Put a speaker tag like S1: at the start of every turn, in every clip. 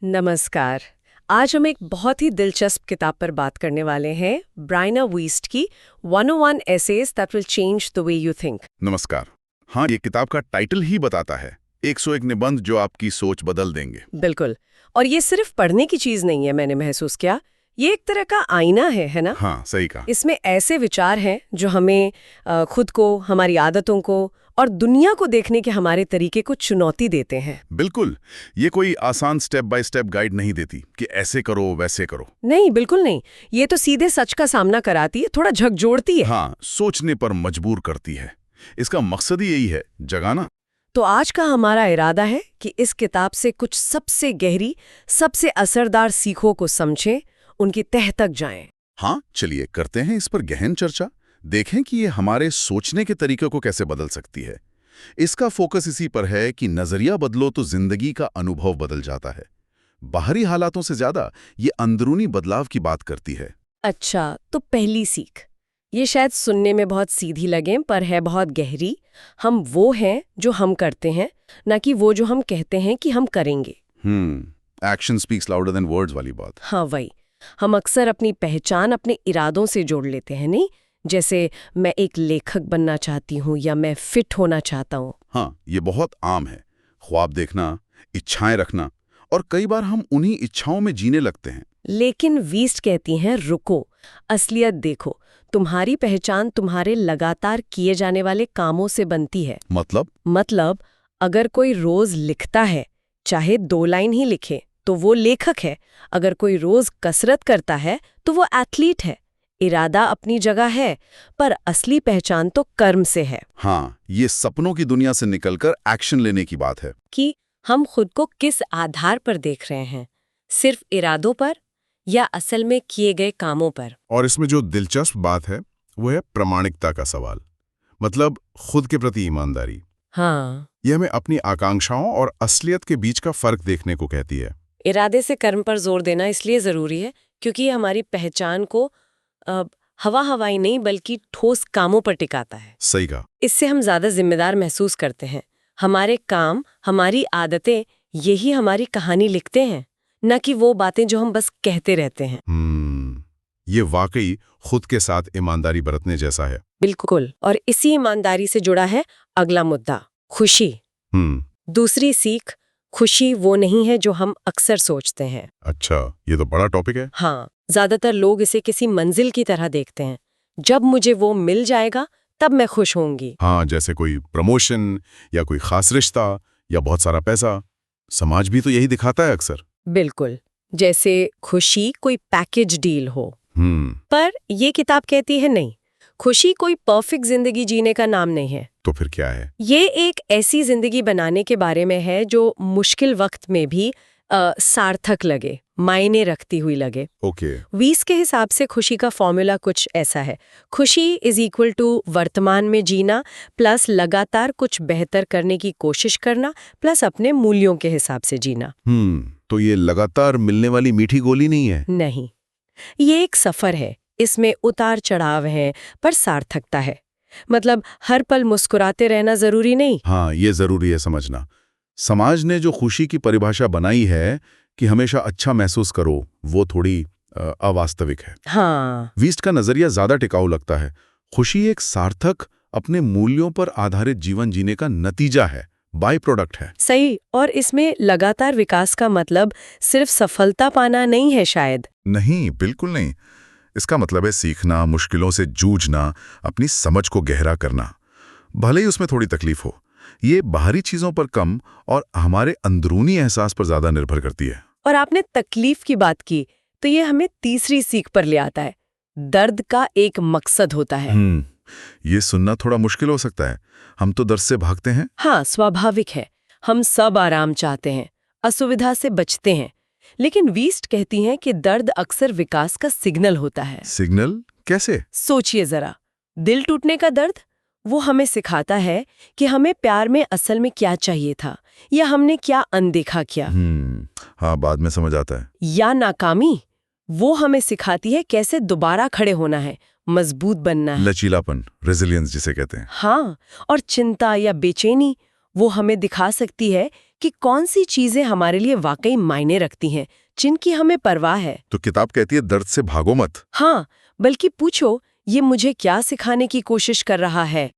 S1: नमस्कार। आज हम एक बहुत ही दिलचस्प किताब पर बात करने वाले हैं, ब्रायना वीस्ट की 101 Essays That Will Change the Way You Think।
S2: नमस्कार। हाँ, ये किताब का टाइटल ही बताता है 101 निबंध जो आपकी सोच बदल देंगे।
S1: बिल्कुल। और ये सिर्फ पढ़ने की चीज नहीं है, मैंने महसूस किया। ये एक तरह का आईना है ना?
S2: हाँ, सही कहा।
S1: इसमें ऐसे विचार हैं जो हमें खुद को, हमारी आदतों को और दुनिया को देखने के हमारे तरीके को चुनौती देते हैं।
S2: बिल्कुल। ये कोई आसान स्टेप बाय स्टेप गाइड नहीं देती कि ऐसे करो वैसे करो।
S1: नहीं, बिल्कुल नहीं। ये तो सीधे सच का सामना कराती है, थोड़ा झकझोरती है।
S2: हाँ, सोचने पर मजबूर करती है। इसका मकसद ही यही है, जगाना।
S1: तो आज का हमारा इरादा है कि इस किताब से कुछ सबसे गहरी, सबसे असरदार सीखों को समझें, उनकी तह तक जाएं।
S2: हाँ, चलिए करते हैं इस पर गहन चर्चा। देखें कि ये हमारे सोचने के तरीके को कैसे बदल सकती है। इसका फोकस इसी पर है कि नजरिया बदलो तो जिंदगी का अनुभव बदल जाता है। बाहरी हालातों से ज्यादा ये अंदरूनी बदलाव की बात करती है।
S1: अच्छा, तो पहली सीख। ये शायद सुनने में बहुत सीधी लगे, पर है बहुत गहरी। हम वो हैं जो हम करते हैं, ना कि वो जो हम कहते हैं कि हम करेंगे।
S2: Action speaks louder than words वाली बात।
S1: हाँ, वही। हम अक्सर अपनी पहचान अपने इरादों से जोड़ लेते हैं, नहीं? जैसे मैं एक लेखक बनना चाहती हूँ या मैं फिट होना चाहता हूँ।
S2: हाँ, ये बहुत आम है। ख्वाब देखना, इच्छाएं रखना, और कई बार हम उन्हीं इच्छाओं में जीने लगते हैं।
S1: लेकिन वीस्ट कहती हैं, रुको, असलियत देखो। तुम्हारी पहचान तुम्हारे लगातार किए जाने वाले कामों से बनती है।
S2: मतलब
S1: अगर कोई रोज लिखता है, चाहे 2 लाइन ही लिखे, तो वो लेखक है। अगर कोई रोज कसरत करता है, तो वो एथलीट है। इरादा अपनी जगह है, पर असली पहचान तो कर्म से है।
S2: हाँ, ये सपनों की दुनिया से निकलकर एक्शन लेने की बात है।
S1: कि हम खुद को किस आधार पर देख रहे हैं, सिर्फ इरादों पर या असल में किए गए कामों पर।
S3: और इसमें जो दिलचस्प बात है वो है प्रामाणिकता का सवाल। मतलब खुद के प्रति ईमानदारी।
S1: हाँ,
S3: यह हमें अपनी आकांक्षाओं और असलियत के बीच का फर्क देखने को कहती है।
S1: इरादे से कर्म पर जोर देना इसलिए जरूरी है क्योंकि ये हमारी पहचान को हवा हवाई नहीं बल्कि ठोस कामों पर टिकाता है।
S3: सही कहा।
S1: इससे हम ज्यादा जिम्मेदार महसूस करते हैं। हमारे काम, हमारी आदतें, यही हमारी कहानी लिखते हैं, न कि वो बातें जो हम बस कहते रहते हैं।
S3: ये वाकई खुद के साथ ईमानदारी बरतने जैसा है।
S1: बिल्कुल। और इसी ईमानदारी से जुड़ा है अगला मुद्दा, खुशी। दूसरी सीख, खुशी वो नहीं है जो हम अक्सर सोचते हैं।
S3: अच्छा, ये तो बड़ा टॉपिक है।
S1: हाँ, ज्यादातर लोग इसे किसी मंजिल की तरह देखते हैं। जब मुझे वो मिल जाएगा तब मैं खुश होंगी।
S3: हाँ, जैसे कोई प्रमोशन या कोई खास रिश्ता या बहुत सारा पैसा। समाज भी तो यही दिखाता है अक्सर।
S1: बिल्कुल, जैसे खुशी कोई पैकेज डील हो। पर ये किताब कहती है नहीं, खुशी कोई परफेक्ट जिंदगी जीने का नाम नहीं है।
S3: तो फिर क्या है?
S1: ये एक ऐसी जिंदगी बनाने के बारे में है जो मुश्किल वक्त में भी सार्थक लगे, मायने रखती हुई लगे।
S3: ओके।
S1: वीस के हिसाब से खुशी का फॉर्मूला कुछ ऐसा है। खुशी इज इक्वल टू वर्तमान में जीना प्लस लगातार कुछ बेहतर करने की कोशिश करना प्लस अपने मूल्यों के हिसाब से जीना।
S3: तो ये लगातार मिलने वाली मीठी गोली नहीं है?
S1: नहीं, ये एक सफर है। इसमें उतार चढ़ाव है, पर सार्थकता है। मतलब हर पल मुस्कुराते रहना जरूरी नहीं।
S3: हाँ, ये जरूरी है समझना। समाज ने जो खुशी की परिभाषा बनाई है कि हमेशा अच्छा महसूस करो, वो थोड़ी अवास्तविक है।
S1: हाँ,
S3: वीस्ट का नजरिया ज्यादा टिकाऊ लगता है। खुशी एक सार्थक, अपने मूल्यों पर आधारित जीवन जीने का नतीजा है, बाय प्रोडक्ट है।
S1: सही। और इसमें लगातार विकास का मतलब सिर्फ सफलता पाना नहीं है शायद।
S2: नहीं, बिल्कुल नहीं। इसका मतलब है सीखना, मुश्किलों से जूझना, अपनी समझ को गहरा करना, भले ही उसमें थोड़ी तकलीफ हो। ये बाहरी चीजों पर कम और हमारे अंदरूनी एहसास पर ज्यादा निर्भर करती है।
S1: और आपने तकलीफ की बात की, तो ये हमें तीसरी सीख पर ले आता है। दर्द का एक मकसद होता है।
S2: ये सुनना थोड़ा मुश्किल हो सकता है। हम तो दर्द से भागते हैं।
S1: हाँ, स्वाभाविक है। हम सब आराम चाहते हैं, असुविधा से बचते हैं। लेकिन वीस्ट कहती हैं कि दर्द अक्सर विकास का सिग्नल होता है।
S2: सिग्नल कैसे?
S1: सोचिए जरा, दिल टूटने का दर्द, वो हमें सिखाता है कि हमें प्यार में असल में क्या चाहिए था या हमने क्या अनदेखा किया।
S2: हाँ, बाद में समझ आता है।
S1: या नाकामी, वो हमें सिखाती है कैसे दोबारा खड़े होना है, मजबूत बनना है।
S2: लचीलापन, रेजिलियंस जिसे कहते हैं।
S1: हाँ, और चिंता या बेचैनी, वो हमें दिखा सकती है कि कौन सी चीजें हमारे लिए वाकई मायने रखती हैं, जिनकी हमें परवाह है।
S2: तो किताब कहती है दर्द से भागो मत।
S1: हाँ, बल्कि पूछो ये मुझे क्या सिखाने की कोशिश कर रहा है।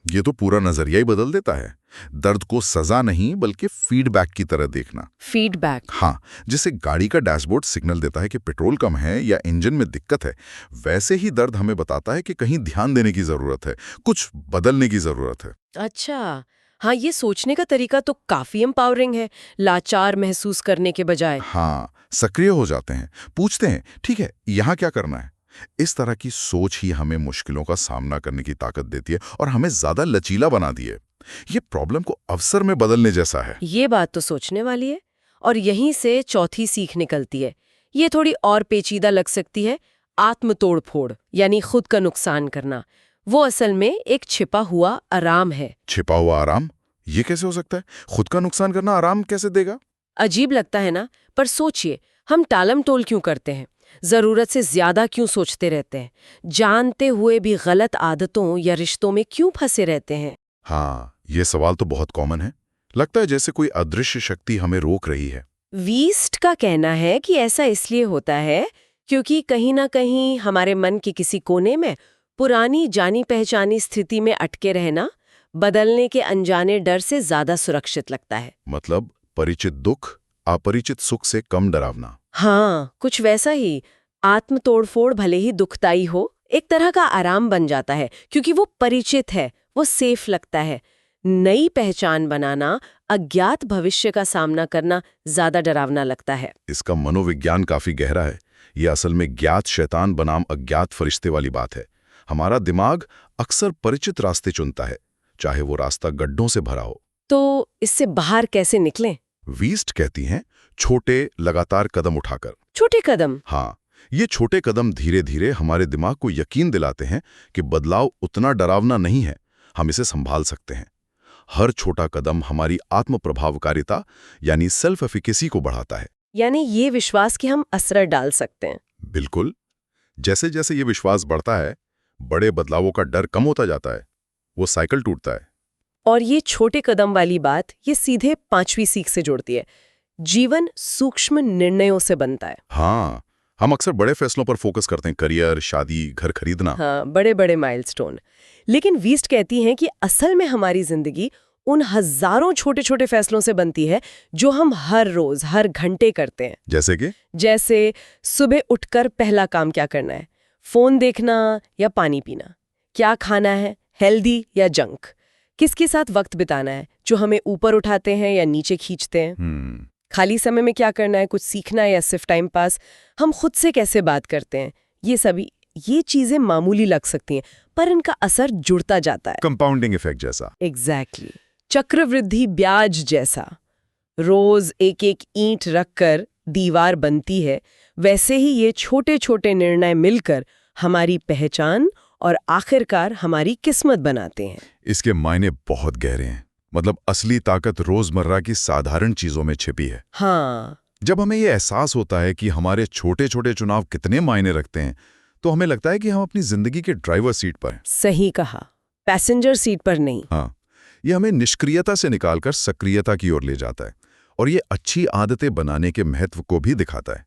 S2: ये तो पूरा नजरिया ही बदल देता है। दर्द को सजा नहीं बल्कि फीडबैक की तरह देखना।
S1: फीडबैक।
S2: हाँ, जैसे गाड़ी का डैशबोर्ड सिग्नल देता है कि पेट्रोल कम है या इंजन में दिक्कत है, वैसे ही दर्द हमें बताता है कि कहीं ध्यान देने की जरूरत है, कुछ बदलने की जरूरत है।
S1: अच्छा, हाँ, ये सोचने का तरीका तो काफी एम्पावरिंग है, लाचार महसूस करने के बजाय।
S2: हाँ, सक्रिय हो जाते हैं, पूछते हैं ठीक है यहाँ क्या करना है। इस तरह की सोच ही हमें मुश्किलों का सामना करने की ताकत देती है और हमें ज्यादा लचीला बना दिए। ये प्रॉब्लम को अवसर में बदलने जैसा है।
S1: ये बात तो सोचने वाली है। और यहीं से चौथी सीख निकलती है। ये थोड़ी और पेचीदा लग सकती है। आत्म तोड़ फोड़ यानी खुद का नुकसान करना, वो असल में एक छिपा हुआ आराम है।
S2: छिपा हुआ आराम? ये कैसे हो सकता है? खुद का नुकसान करना आराम कैसे देगा?
S1: अजीब लगता है ना, पर सोचिए, हम टालम टोल क्यों करते हैं, जरूरत से ज्यादा क्यों सोचते रहते हैं, जानते हुए भी गलत आदतों या रिश्तों में क्यों फंसे रहते हैं।
S2: हाँ, ये सवाल तो बहुत कॉमन है। लगता है जैसे कोई अदृश्य शक्ति हमें रोक रही है।
S1: वीस्ट का कहना है कि ऐसा इसलिए होता है क्योंकि कहीं ना कहीं हमारे मन के किसी कोने में पुरानी जानी पहचानी स्थिति में अटके रहना बदलने के अनजाने डर से ज्यादा सुरक्षित लगता है।
S2: मतलब परिचित दुख अपरिचित सुख से कम डरावना।
S1: हाँ, कुछ वैसा ही। आत्म तोड़फोड़ भले ही दुखदाई हो, एक तरह का आराम बन जाता है क्योंकि वो परिचित है, वो सेफ लगता है। नई पहचान बनाना, अज्ञात भविष्य का सामना करना ज्यादा डरावना लगता है।
S2: इसका मनोविज्ञान काफी गहरा है। ये असल में ज्ञात शैतान बनाम अज्ञात फरिश्ते वाली बात है। हमारा दिमाग अक्सर परिचित रास्ते चुनता है, चाहे वो रास्ता गड्ढों से भरा हो।
S1: तो इससे बाहर कैसे निकलें?
S2: वीस्ट कहती हैं छोटे लगातार कदम उठाकर।
S1: छोटे कदम?
S2: हाँ, ये छोटे कदम धीरे धीरे हमारे दिमाग को यकीन दिलाते हैं कि बदलाव उतना डरावना नहीं है, हम इसे संभाल सकते हैं। हर छोटा कदम हमारी आत्म प्रभावकारिता यानी सेल्फ एफिकेसी को बढ़ाता है।
S1: यानी ये विश्वास कि हम असर डाल सकते हैं।
S2: बिल्कुल। जैसे जैसे ये विश्वास बढ़ता है, बड़े बदलावों का डर कम होता जाता है, वो साइकिल टूटता है।
S1: और ये छोटे कदम वाली बात ये सीधे 5वीं सीख से जोड़ती है। जीवन सूक्ष्म निर्णयों से बनता है।
S2: हाँ, हम अक्सर बड़े फैसलों पर फोकस करते हैं, करियर, शादी, घर खरीदना।
S1: हाँ, बड़े बड़े माइलस्टोन। लेकिन वीस्ट कहती हैं कि असल में हमारी जिंदगी उन हजारों छोटे छोटे फैसलों से बनती है जो हम हर रोज हर घंटे करते हैं। जैसे सुबह उठकर पहला काम क्या करना है, फोन देखना या पानी पीना, क्या खाना है, हेल्दी या जंक, किसके साथ वक्त बिताना है जो हमें ऊपर उठाते हैं या नीचे खींचते हैं, खाली समय में क्या करना है, कुछ सीखना है या सिर्फ टाइम पास, हम खुद से कैसे बात करते हैं। ये चीजें मामूली लग सकती हैं, पर इनका असर जुड़ता जाता है।
S2: कंपाउंडिंग इफेक्ट जैसा।
S1: एग्जैक्टली, चक्रवृद्धि ब्याज जैसा। रोज एक एक ईंट रखकर दीवार बनती है, वैसे ही ये छोटे छोटे निर्णय मिलकर हमारी पहचान और आखिरकार हमारी किस्मत बनाते हैं।
S2: इसके मायने बहुत गहरे हैं। मतलब असली ताकत रोजमर्रा की साधारण चीजों में छिपी है।
S1: हाँ,
S2: जब हमें ये एहसास होता है कि हमारे छोटे छोटे चुनाव कितने मायने रखते हैं, तो हमें लगता है कि हम अपनी जिंदगी के ड्राइवर सीट पर हैं।
S1: सही कहा, पैसेंजर सीट पर नहीं।
S2: हाँ, ये हमें निष्क्रियता से निकालकर सक्रियता की ओर ले जाता है और ये अच्छी आदतें बनाने के महत्व को भी दिखाता है।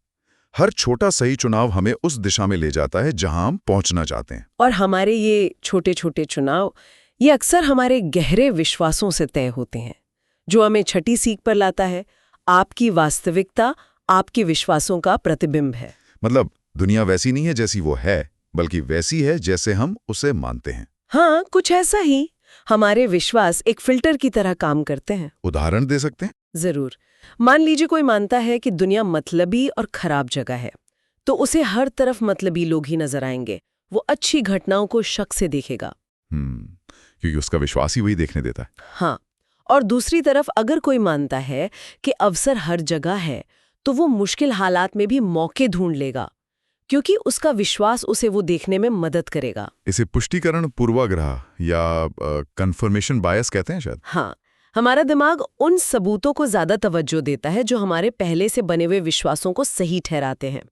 S2: हर छोटा सही चुनाव हमें उस दिशा में ले जाता है जहां हम पहुंचना चाहते हैं।
S1: और हमारे ये छोटे छोटे चुनाव ये अक्सर हमारे गहरे विश्वासों से तय होते हैं, जो हमें छठी सीख पर लाता है। आपकी वास्तविकता आपके विश्वासों का प्रतिबिंब है।
S2: मतलब दुनिया वैसी नहीं है जैसी वो है, बल्कि वैसी है जैसे हम उसे मानते हैं।
S1: हाँ, कुछ ऐसा ही। हमारे विश्वास एक फिल्टर की तरह काम करते हैं।
S2: उदाहरण दे सकते हैं?
S1: जरूर। मान लीजिए कोई मानता है कि दुनिया मतलबी और खराब जगह है, तो उसे हर तरफ मतलबी लोग ही नजर आएंगे। वो अच्छी घटनाओं को शक से देखेगा,
S2: क्योंकि उसका विश्वास ही वही देखने देता है।
S1: हाँ, और दूसरी तरफ अगर कोई मानता है कि अवसर हर जगह है, तो वो मुश्किल हालात में भी मौके ढूंढ लेगा, क्योंकि उसका विश्वास उसे वो देखने में मदद करेगा।
S2: इसे पुष्टिकरण पूर्वाग्रह या कंफर्मेशन बायस कहते हैं शायद।
S1: हाँ, हमारा दिमाग उन सबूतों को ज्यादा तवज्जो देता है जो हमारे पहले से बने हुए विश्वासों को सही ठहराते हैं।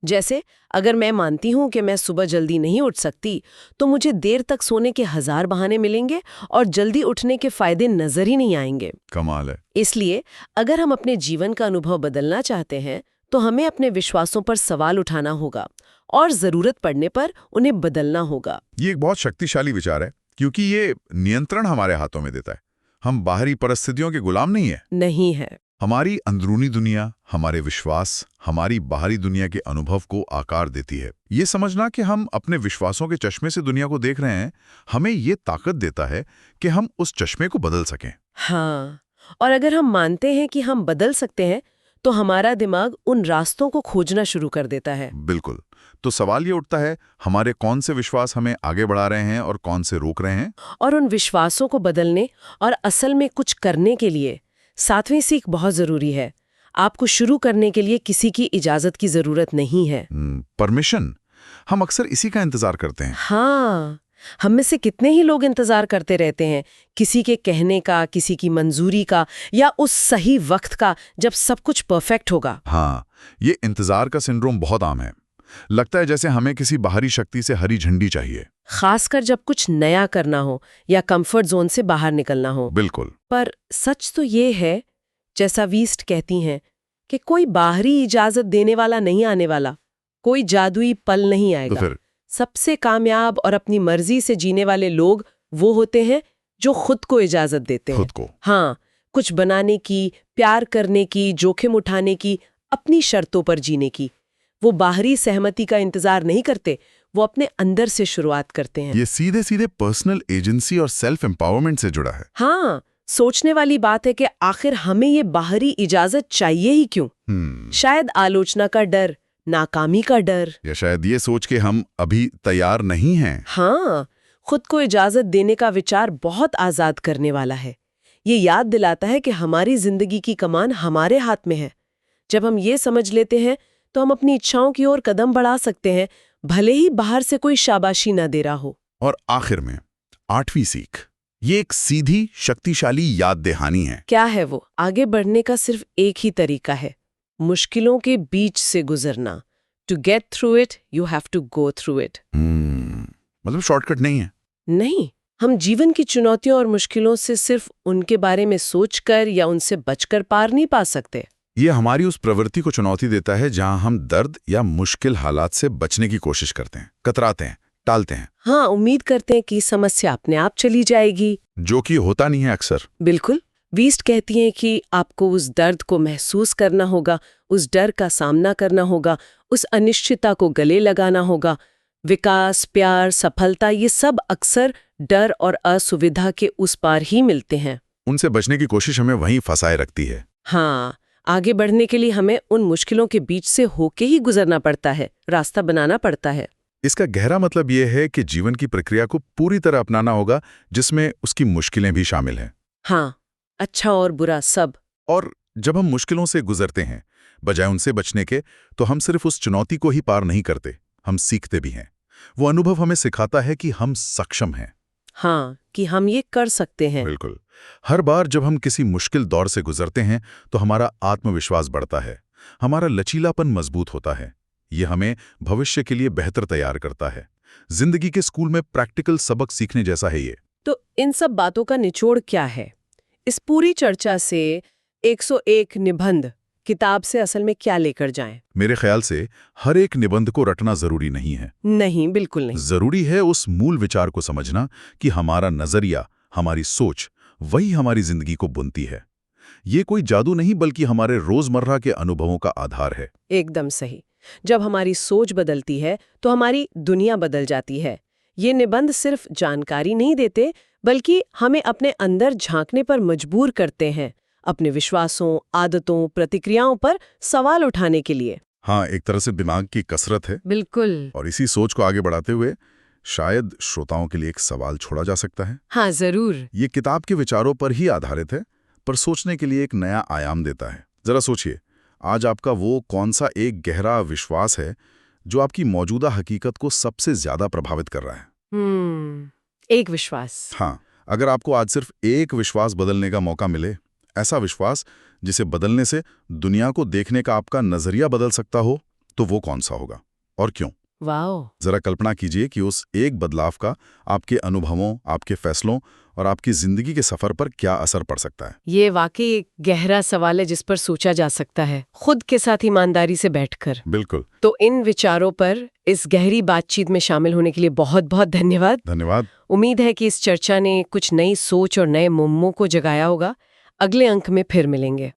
S1: जैसे अगर मैं मानती हूं कि मैं सुबह जल्दी नहीं उठ सकती, तो मुझे देर तक सोने के 1000 बहाने मिलेंगे और जल्दी उठने के फायदे नजर ही नहीं आएंगे।
S2: कमाल है।
S1: इसलिए अगर हम अपने जीवन का अनुभव बदलना चाहते हैं, तो हमें अपने विश्वासों पर सवाल उठाना होगा और जरूरत पड़ने पर उन्हें बदलना होगा।
S2: ये एक बहुत शक्तिशाली विचार है, क्योंकि ये नियंत्रण हमारे हाथों में देता है। हम बाहरी परिस्थितियों के गुलाम नहीं है। हमारी अंदरूनी दुनिया, हमारे विश्वास, हमारी बाहरी दुनिया के अनुभव को आकार देती है। ये समझना कि हम अपने विश्वासों के चश्मे से दुनिया को देख रहे हैं, हमें ये ताकत देता है कि हम उस चश्मे को बदल सकें।
S1: हाँ, और अगर हम मानते हैं कि हम बदल सकते हैं, तो हमारा दिमाग उन रास्तों को खोजना शुरू कर देता है।
S2: बिल्कुल। तो सवाल ये उठता है, हमारे कौन से विश्वास हमें आगे बढ़ा रहे हैं और कौन से रोक रहे हैं?
S1: और उन विश्वासों को बदलने और असल में कुछ करने के लिए 7वीं सीख बहुत जरूरी है। आपको शुरू करने के लिए किसी की इजाजत की जरूरत नहीं है।
S2: परमिशन। हम अक्सर इसी का इंतजार करते हैं।
S1: हाँ, हम में से कितने ही लोग इंतजार करते रहते हैं, किसी के कहने का, किसी की मंजूरी का, या उस सही वक्त का जब सब कुछ परफेक्ट होगा।
S2: हाँ, ये इंतजार का सिंड्रोम बहुत आम है। लगता है जैसे हमें किसी बाहरी शक्ति से हरी झंडी चाहिए,
S1: खासकर जब कुछ नया करना हो या कंफर्ट जोन से बाहर निकलना हो।
S2: बिल्कुल।
S1: पर सच तो ये है, जैसा वीस्ट कहती हैं, कि कोई बाहरी इजाजत देने वाला नहीं आने वाला, कोई जादुई पल नहीं
S2: तो
S1: आएगा।
S2: फिर
S1: सबसे कामयाब और अपनी मर्जी से जीने वाले लोग वो होते हैं जो खुद को इजाजत देते हैं।
S2: खुद को।
S1: हाँ, कुछ बनाने की, प्यार करने की, जोखिम उठाने की, अपनी शर्तों पर जीने की। वो बाहरी सहमति का इंतजार नहीं करते, वो अपने अंदर से शुरुआत करते हैं।
S2: ये सीधे सीधे पर्सनल एजेंसी और सेल्फ एम्पावरमेंट से जुड़ा है।
S1: हाँ, सोचने वाली बात है कि आखिर हमें ये बाहरी इजाजत चाहिए ही क्यों? शायद आलोचना का डर, नाकामी का डर,
S2: या शायद ये सोच के हम अभी तैयार नहीं हैं।
S1: हाँ, खुद को इजाजत देने का विचार बहुत आजाद करने वाला है। ये याद दिलाता है कि हमारी जिंदगी की कमान हमारे हाथ में है। जब हम ये समझ लेते हैं, तो हम अपनी इच्छाओं की ओर कदम बढ़ा सकते हैं, भले ही बाहर से कोई शाबाशी ना दे रहा हो।
S2: और आखिर में 8वीं सीख, ये एक सीधी शक्तिशाली याद दहानी है।
S1: क्या है वो? आगे बढ़ने का सिर्फ एक ही तरीका है, मुश्किलों के बीच से गुजरना। To get through it, you have to go through it.
S2: मतलब शॉर्टकट नहीं है।
S1: नहीं, हम जीवन की चुनौतियों और मुश्किलों से सिर्फ उनके बारे में सोचकर या उनसे बचकर पार नहीं पा सकते।
S2: ये हमारी उस प्रवृत्ति को चुनौती देता है जहां हम दर्द या मुश्किल हालात से बचने की कोशिश करते हैं, कतराते हैं, टालते हैं।
S1: हाँ, उम्मीद करते हैं कि समस्या अपने आप चली जाएगी,
S2: जो कि होता नहीं है अक्सर।
S1: बिल्कुल। वीस्ट कहती हैं कि आपको उस दर्द को महसूस करना होगा, उस डर का सामना करना होगा, उस अनिश्चितता को गले लगाना होगा। विकास, प्यार, सफलता, ये सब अक्सर डर और असुविधा के उस पार ही मिलते हैं।
S2: उनसे बचने की कोशिश हमें वहीं फंसाए रखती है।
S1: हाँ, आगे बढ़ने के लिए हमें उन मुश्किलों के बीच से होके ही गुजरना पड़ता है, रास्ता बनाना पड़ता है।
S2: इसका गहरा मतलब यह है कि जीवन की प्रक्रिया को पूरी तरह अपनाना होगा, जिसमें उसकी मुश्किलें भी शामिल हैं।
S1: हाँ, अच्छा और बुरा सब।
S2: और जब हम मुश्किलों से गुजरते हैं, बजाय उनसे बचने के, तो हम सिर्फ उस चुनौती को ही पार नहीं करते, हम सीखते भी हैं। वो अनुभव हमें सिखाता है कि हम सक्षम हैं।
S1: हाँ, कि हम ये कर सकते हैं।
S2: बिल्कुल। हर बार जब हम किसी मुश्किल दौर से गुजरते हैं, तो हमारा आत्मविश्वास बढ़ता है, हमारा लचीलापन मजबूत होता है। ये हमें भविष्य के लिए बेहतर तैयार करता है। जिंदगी के स्कूल में प्रैक्टिकल सबक सीखने जैसा है ये।
S1: तो इन सब बातों का निचोड़ क्या है? इस पूरी चर्चा से 101 निबंध किताब से असल में क्या लेकर जाएं?
S2: मेरे ख्याल से हर एक निबंध को रटना जरूरी नहीं है।
S1: नहीं, बिल्कुल नहीं।
S2: जरूरी है उस मूल विचार को समझना कि हमारा नजरिया, हमारी सोच, वही हमारी जिंदगी को बुनती है। ये कोई जादू नहीं, बल्कि हमारे रोजमर्रा के अनुभवों का आधार है।
S1: एकदम सही। जब हमारी सोच बदलती है, तो हमारी दुनिया बदल जाती है। ये निबंध सिर्फ जानकारी नहीं देते, बल्कि हमें अपने अंदर झांकने पर मजबूर करते हैं, अपने विश्वासों, आदतों, प्रतिक्रियाओं पर सवाल उठाने के लिए।
S2: हाँ, एक तरह से दिमाग की कसरत है।
S1: बिल्कुल।
S2: और इसी सोच को आगे बढ़ाते हुए शायद श्रोताओं के लिए एक सवाल छोड़ा जा सकता है।
S1: हाँ, जरूर।
S2: ये किताब के विचारों पर ही आधारित है, पर सोचने के लिए एक नया आयाम देता है। जरा सोचिए, आज आपका वो कौन सा एक गहरा विश्वास है जो आपकी मौजूदा हकीकत को सबसे ज्यादा प्रभावित कर रहा है?
S1: एक विश्वास।
S2: हाँ, अगर आपको आज सिर्फ एक विश्वास बदलने का मौका मिले, ऐसा विश्वास जिसे बदलने से दुनिया को देखने का आपका नजरिया बदल सकता हो, तो वो कौन सा होगा और क्यों?
S1: वाओ!
S2: जरा कल्पना कीजिए कि उस एक बदलाव का आपके अनुभवों, आपके फैसलों और आपकी जिंदगी के सफर पर क्या असर पड़ सकता है।
S1: ये वाकई एक गहरा सवाल है जिस पर सोचा जा सकता है, खुद के साथ ईमानदारी से बैठकर।
S2: बिल्कुल।
S1: तो इन विचारों पर इस गहरी बातचीत में शामिल होने के लिए बहुत-बहुत धन्यवाद।
S2: धन्यवाद।
S1: उम्मीद है कि इस चर्चा ने कुछ नई सोच और नए मुद्दों को जगाया होगा। अगले अंक में फिर मिलेंगे।